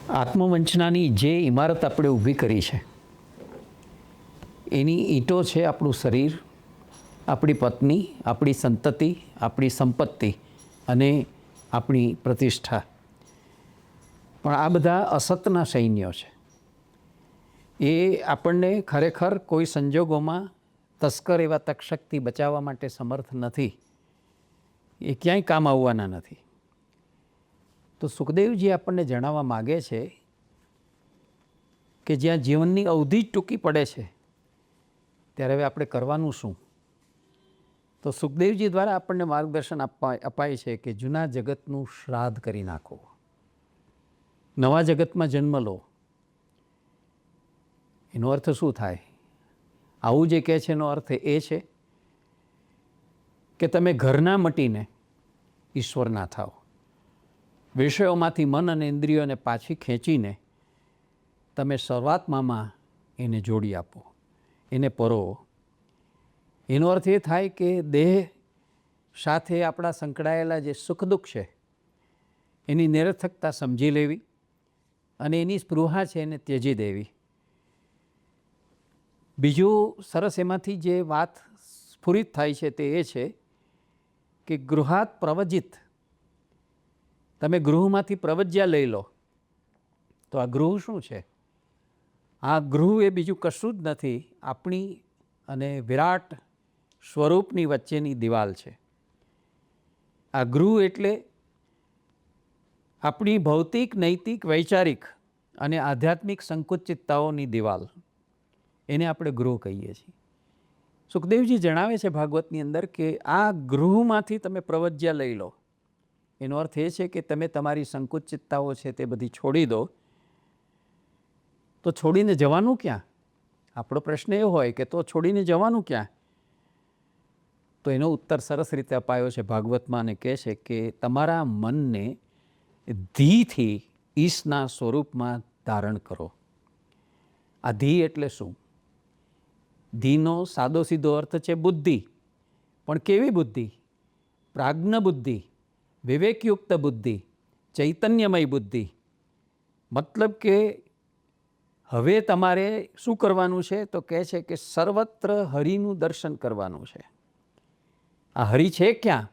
આત્મવંચનાની જે ઇમારત આપણે ઊભી કરી છે એની ઈંટો છે આપણું શરીર, આપણી પત્ની, આપણી સંતતિ, આપણી સંપત્તિ અને આપણી પ્રતિષ્ઠા. પણ આ બધા અસતના સૈન્યો છે. એ આપણને ખરેખર કોઈ સંજોગોમાં તસ્કર એવા તક્ષકથી બચાવવા માટે સમર્થ નથી. એ ક્યાંય કામ આવવાના નથી. તો સુખદેવજી આપણને જણાવવા માગે છે કે જ્યાં જીવનની અવધિ જ ટૂંકી પડે છે ત્યારે હવે આપણે કરવાનું શું? તો સુખદેવજી દ્વારા આપણને માર્ગદર્શન અપાય છે કે જૂના જગતનું શ્રાદ્ધ કરી નાખો, નવા જગતમાં જન્મ લો. એનો અર્થ શું થાય? આવું જે કહે છે એનો અર્થ એ છે કે તમે ઘરના મટીને ઈશ્વરના થાઓ. વિષયોમાંથી મન અને ઇન્દ્રિયોને પાછી ખેંચીને તમે સર્વાત્મામાં એને જોડી આપો, એને પરોવો. એનો અર્થ એ થાય કે દેહ સાથે આપણા સંકળાયેલા જે સુખ દુઃખ છે એની નિરર્થકતા સમજી લેવી અને એની સ્પૃહા છે એને ત્યજી દેવી. બીજું સરસ એમાંથી જે વાત સ્ફુરિત થાય છે તે એ છે કે ગૃહાત પ્રવજિત. તમે ગૃહમાંથી પ્રવજ્યા લઈ લો. તો આ ગૃહ શું છે? આ ગૃહ એ બીજું કશું જ નથી, આપણી અને વિરાટ સ્વરૂપની વચ્ચેની દિવાલ છે. આ ગૃહ એટલે આપણી ભૌતિક, નૈતિક, વૈચારિક અને આધ્યાત્મિક સંકુચિતતાઓની દિવાલ. એને આપણે ગૃહ કહીએ છીએ. સુખદેવજી જણાવે છે ભાગવતની અંદર કે આ ગૃહમાંથી તમે પ્રવજ્યા લઈ લો. એનો અર્થ એ છે કે તમે તમારી સંકુચિતતાઓ છે તે બધી છોડી દો. તો છોડીને જવાનું ક્યાં? આપણો પ્રશ્ન એ હોય કે તો છોડીને જવાનું ક્યાં? તો એનો ઉત્તર સરસ રીતે અપાયો છે ભાગવતમાં અને કહે છે કે તમારા મનને ધીથી ઈશના સ્વરૂપમાં ધારણ કરો. આ ધી એટલે શું? ધીનો સાદો સીધો અર્થ છે બુદ્ધિ. પણ કેવી બુદ્ધિ? પ્રાજ્ઞ બુદ્ધિ, વિવેકયુક્ત બુદ્ધિ, ચૈતન્યમય બુદ્ધિ. મતલબ કે હવે તમારે શું કરવાનું છે? તો કહે છે કે સર્વત્ર હરિનું દર્શન કરવાનું છે. આ હરિ છે ક્યાં?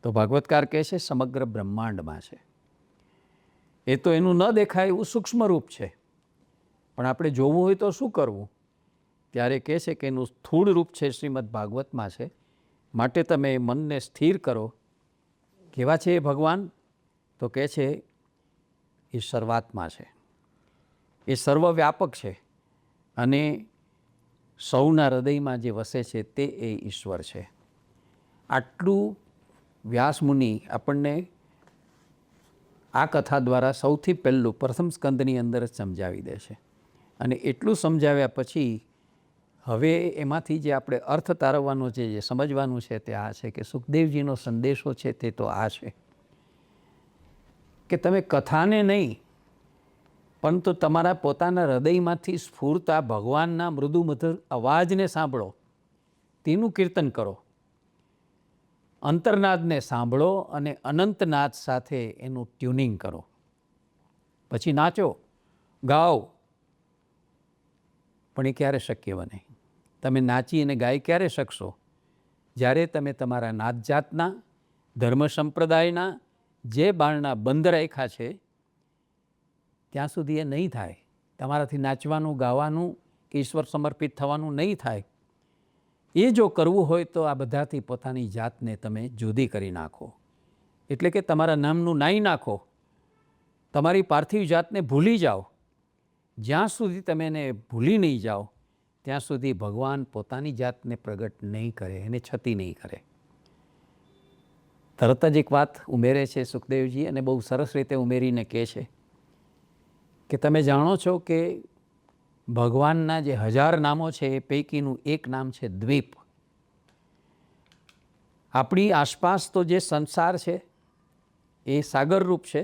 તો ભાગવતકાર કહે છે સમગ્ર બ્રહ્માંડમાં છે. એ તો એનું ન દેખાય એવું સૂક્ષ્મ રૂપ છે. પણ આપણે જોવું હોય તો શું કરવું? ત્યારે કહે છે કે એનું સ્થૂળ રૂપ છે શ્રીમદ ભાગવતમાં છે. માટે તમે મનને સ્થિર કરો. કેવા છે એ ભગવાન? તો કહે છે એ સર્વાત્મા છે, એ સર્વવ્યાપક છે અને સૌના હૃદયમાં જે વસે છે તે એ ઈશ્વર છે. આટલું વ્યાસમુનિ આપણને આ કથા દ્વારા સૌથી પહેલું પ્રથમ સ્કંદની અંદર જ સમજાવી દે છે. અને એટલું સમજાવ્યા પછી હવે એમાંથી જે આપણે અર્થ તારવવાનો છે, જે સમજવાનું છે તે આ છે કે સુખદેવજીનો સંદેશો છે તે તો આ છે કે તમે કથાને નહીં પરંતુ તમારા પોતાના હૃદયમાંથી સ્ફૂરતા ભગવાનના મૃદુ મધુર અવાજને સાંભળો, તેનું કીર્તન કરો. અંતરનાદને સાંભળો અને અનંતનાદ સાથે એનું ટ્યુનિંગ કરો. પછી નાચો, ગાઓ. પણ એ ક્યારે શક્ય બને? તમે નાચી અને ગાઈ ક્યારે શકશો? જ્યારે તમે તમારા નાત જાતના, ધર્મ સંપ્રદાયના જે બાળના બંધ રાખ્યા છે ત્યાં સુધી એ નહીં થાય. તમારાથી નાચવાનું, ગાવાનું કે ઈશ્વર સમર્પિત થવાનું નહીં થાય. એ જો કરવું હોય તો આ બધાથી પોતાની જાતને તમે જુદી કરી નાખો. એટલે કે તમારા નામનું નાઈ નાખો. તમારી પાર્થિવ જાતને ભૂલી જાઓ. જ્યાં સુધી તમે એને ભૂલી નહીં જાઓ ત્યાં સુધી ભગવાન પોતાની જાતને પ્રગટ નહીં કરે, એને છતી નહીં કરે. તરત જ એક વાત ઉમેરે છે સુખદેવજી અને બહુ સરસ રીતે ઉમેરીને કહે છે કે તમે જાણો છો કે ભગવાનના જે 1000 નામો છે એ પૈકીનું એક નામ છે દ્વીપ. આપણી આસપાસ તો જે સંસાર છે એ સાગરરૂપ છે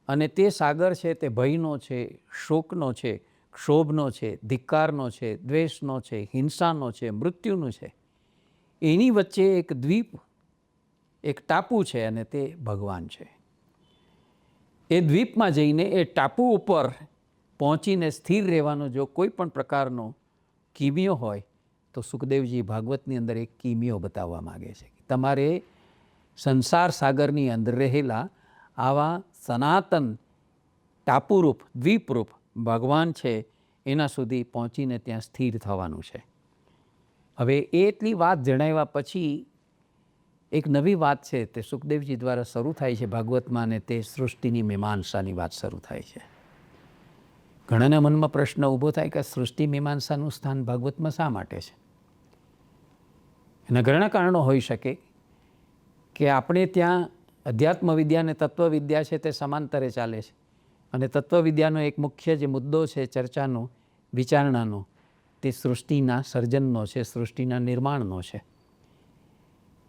અને તે સાગર છે તે ભયનો છે, શોકનો છે, ક્ષોભનો છે, ધિક્કારનો છે, દ્વેષનો છે, હિંસાનો છે, મૃત્યુનું છે. એની વચ્ચે એક દ્વીપ, એક ટાપુ છે અને તે ભગવાન છે. એ દ્વીપમાં જઈને એ ટાપુ ઉપર પહોંચીને સ્થિર રહેવાનો જો કોઈ પણ પ્રકારનો કીમિયો હોય તો સુખદેવજી ભાગવતની અંદર એક કીમિયો બતાવવા માગે છે. તમારે સંસાર સાગરની અંદર રહેલા આવા સનાતન ટાપુરૂપ દ્વીપરૂપ ભગવાન છે એના સુધી પહોંચીને ત્યાં સ્થિર થવાનું છે. હવે એટલી વાત જણાવ્યા પછી એક નવી વાત છે તે સુખદેવજી દ્વારા શરૂ થાય છે ભાગવતમાં, અને તે સૃષ્ટિની મીમાંસાની વાત શરૂ થાય છે. ઘણાના મનમાં પ્રશ્ન ઊભો થાય કે સૃષ્ટિ મીમાંસાનું સ્થાન ભાગવતમાં શા માટે છે? એના ઘણા કારણો હોઈ શકે કે આપણે ત્યાં અધ્યાત્મ વિદ્યા અને તત્વવિદ્યા છે તે સમાંતરે ચાલે છે, અને તત્વવિદ્યાનો એક મુખ્ય જે મુદ્દો છે ચર્ચાનો, વિચારણાનો, તે સૃષ્ટિના સર્જનનો છે, સૃષ્ટિના નિર્માણનો છે.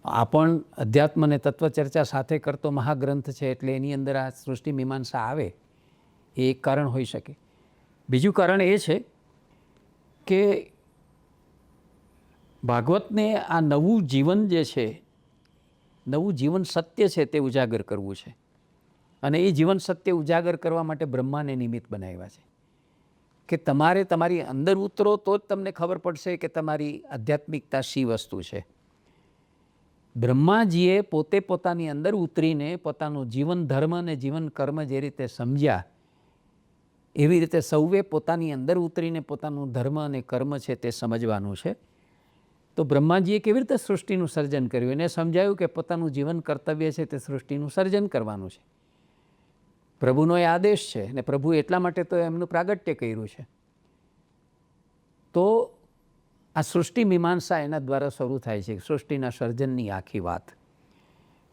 આ પણ અધ્યાત્મ અને તત્વ ચર્ચા સાથે કરતો મહાગ્રંથ છે, એટલે એની અંદર આ સૃષ્ટિ મીમાંસા આવે એ એક કારણ હોઈ શકે. બીજું કારણ એ છે કે ભાગવતને આ નવું જીવન જે છે, નવું જીવન સત્ય છે તે ઉજાગર કરવું છે, અને એ જીવન સત્ય ઉજાગર કરવા માટે બ્રહ્માને નિમિત્ત બનાવ્યા છે કે તમારે તમારી અંદર ઉતરો તો જ તમને ખબર પડશે કે તમારી આધ્યાત્મિકતા શી વસ્તુ છે. બ્રહ્માજીએ પોતે પોતાની અંદર ઉતરીને પોતાનું જીવન ધર્મ અને જીવન કર્મ જે રીતે સમજ્યા, એવી રીતે સૌએ પોતાની અંદર ઉતરીને પોતાનું ધર્મ અને કર્મ છે તે સમજવાનું છે. તો બ્રહ્માજીએ કેવી રીતે સૃષ્ટિનું સર્જન કર્યું, એને સમજાયું કે પોતાનું જીવન કર્તવ્ય છે તે સૃષ્ટિનું સર્જન કરવાનું છે. પ્રભુનો એ આદેશ છે, અને પ્રભુ એટલા માટે તો એમનું પ્રાગટ્ય કર્યું છે. તો આ સૃષ્ટિ મીમાંસા એના દ્વારા શરૂ થાય છે, સૃષ્ટિના સર્જનની આખી વાત.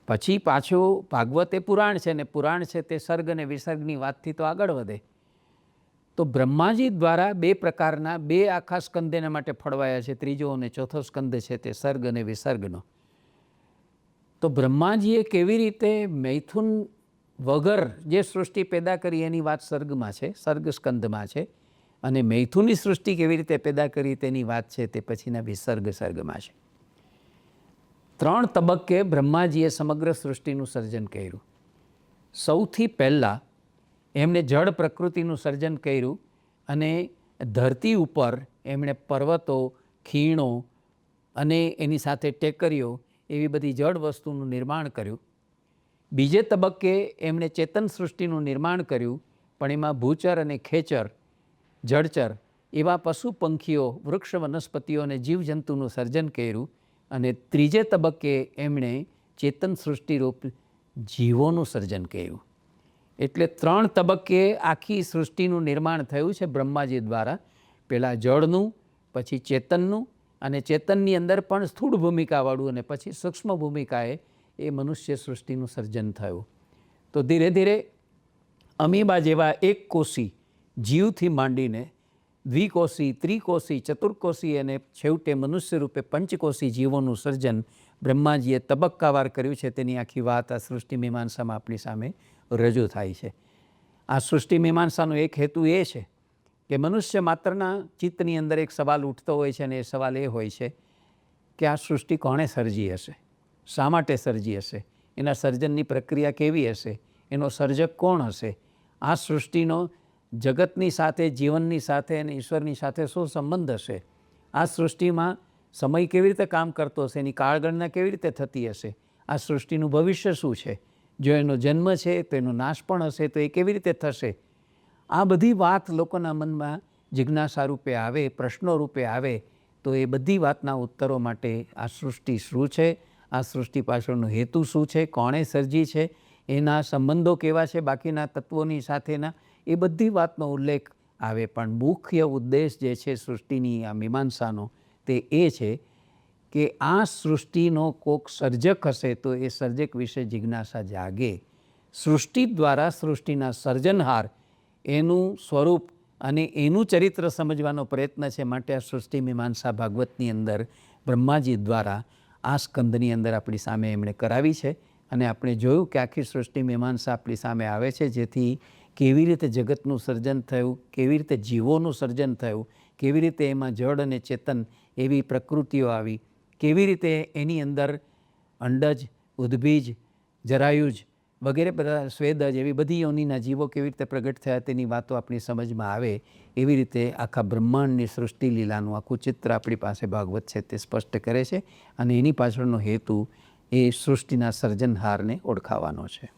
પછી પાછું ભાગવત એ પુરાણ છે, ને પુરાણ છે તે સર્ગ અને વિસર્ગની વાતથી તો આગળ વધે. તો બ્રહ્માજી દ્વારા બે પ્રકારના બે આખા સ્કંદ એના માટે ફળવાયા છે. ત્રીજો અને ચોથો સ્કંદ છે તે સર્ગ અને વિસર્ગનો. તો બ્રહ્માજીએ કેવી રીતે મૈથુન વગર જે સૃષ્ટિ પેદા કરી એની વાત સર્ગમાં છે, સર્ગ સ્કંદમાં છે, અને મૈથુનની સૃષ્ટિ કેવી રીતે પેદા કરી તેની વાત છે તે પછીના વિસર્ગ સર્ગમાં છે. 3 તબક્કે બ્રહ્માજીએ સમગ્ર સૃષ્ટિનું સર્જન કર્યું. સૌથી પહેલાં એમણે જળ પ્રકૃતિનું સર્જન કર્યું, અને ધરતી ઉપર એમણે પર્વતો, ખીણો અને એની સાથે ટેકરીઓ એવી બધી જળ વસ્તુનું નિર્માણ કર્યું. બીજે તબક્કે એમણે ચેતન સૃષ્ટિનું નિર્માણ કર્યું, પણ એમાં ભૂચર અને ખેચર, જળચર એવા પશુ પંખીઓ, વૃક્ષ વનસ્પતિઓ અને જીવજંતુનું સર્જન કર્યું. અને ત્રીજે તબક્કે એમણે ચેતન સૃષ્ટિરૂપ જીવોનું સર્જન કર્યું. એટલે 3 તબક્કે આખી સૃષ્ટિનું નિર્માણ થયું છે બ્રહ્માજી દ્વારા. પહેલાં જળનું, પછી ચેતનનું, અને ચેતનની અંદર પણ સ્થૂળ ભૂમિકાવાળું, અને પછી સૂક્ષ્મ ભૂમિકાએ એ મનુષ્ય સૃષ્ટિનું સર્જન થયું. તો ધીરે ધીરે અમીબા જેવા એક કોષી જીવથી માંડીને દ્વિકોષી, ત્રિકોષી, ચતુર્કોષી અને છેવટે મનુષ્ય રૂપે પંચકોષી જીવોનું સર્જન બ્રહ્માજીએ તબક્કાવાર કર્યું છે. તેની આખી વાત આ સૃષ્ટિ મીમાંસામાં આપણી સામે રજૂ થાય છે. આ સૃષ્ટિ મીમાંસાનો એક હેતુ એ છે કે મનુષ્ય માત્રના ચિત્તની અંદર એક સવાલ ઉઠતો હોય છે, અને એ સવાલ એ હોય છે કે આ સૃષ્ટિ કોણે સર્જી હશે, શા માટે સર્જી હશે, એના સર્જનની પ્રક્રિયા કેવી હશે, એનો સર્જક કોણ હશે, આ સૃષ્ટિનો જગતની સાથે, જીવનની સાથે અને ઈશ્વરની સાથે શું સંબંધ હશે, આ સૃષ્ટિમાં સમય કેવી રીતે કામ કરતો હશે, એની કાળગણના કેવી રીતે થતી હશે, આ સૃષ્ટિનું ભવિષ્ય શું છે, જો એનો જન્મ છે તો એનો નાશ પણ હશે તો એ કેવી રીતે થશે. આ બધી વાત લોકોના મનમાં જિજ્ઞાસા રૂપે આવે, પ્રશ્નો રૂપે આવે. તો એ બધી વાતના ઉત્તરો માટે આ સૃષ્ટિ શું છે, આ સૃષ્ટિ પાછળનો હેતુ શું છે, કોણે સર્જી છે, એના સંબંધો કેવા છે બાકીના તત્વોની સાથેના, એ બધી વાતનો ઉલ્લેખ આવે. પણ મુખ્ય ઉદ્દેશ જે છે સૃષ્ટિની આ મીમાંસાનો તે એ છે કે આ સૃષ્ટિનો કોઈક સર્જક હશે તો એ સર્જક વિશે જિજ્ઞાસા જાગે. સૃષ્ટિ દ્વારા સૃષ્ટિના સર્જનહાર એનું સ્વરૂપ અને એનું ચરિત્ર સમજવાનો પ્રયત્ન છે. માટે આ સૃષ્ટિ મીમાંસા ભાગવતની અંદર બ્રહ્માજી દ્વારા આ સ્કંદની અંદર આપણી સામે એમણે કરાવી છે. અને આપણે જોયું કે આખી સૃષ્ટિ મીમાંસા આપણી સામે આવે છે, જેથી કેવી રીતે જગતનું સર્જન થયું, કેવી રીતે જીવોનું સર્જન થયું, કેવી રીતે એમાં જળ અને ચેતન એવી પ્રકૃતિઓ આવી, કેવી રીતે એની અંદર અંડજ, ઉદ્ભીજ, જરાયુજ, વગેરે બધા સ્વેદજ એવી બધી યોનિના જીવો કેવી રીતે પ્રગટ થયા તેની વાતો આપણી સમજમાં આવે એવી રીતે આખા બ્રહ્માંડની સૃષ્ટિ લીલાનું આખું ચિત્ર આપણી પાસે ભાગવત છે તે સ્પષ્ટ કરે છે અને એની પાછળનો હેતુ એ સૃષ્ટિના સર્જનહારને ઓળખાવાનો છે.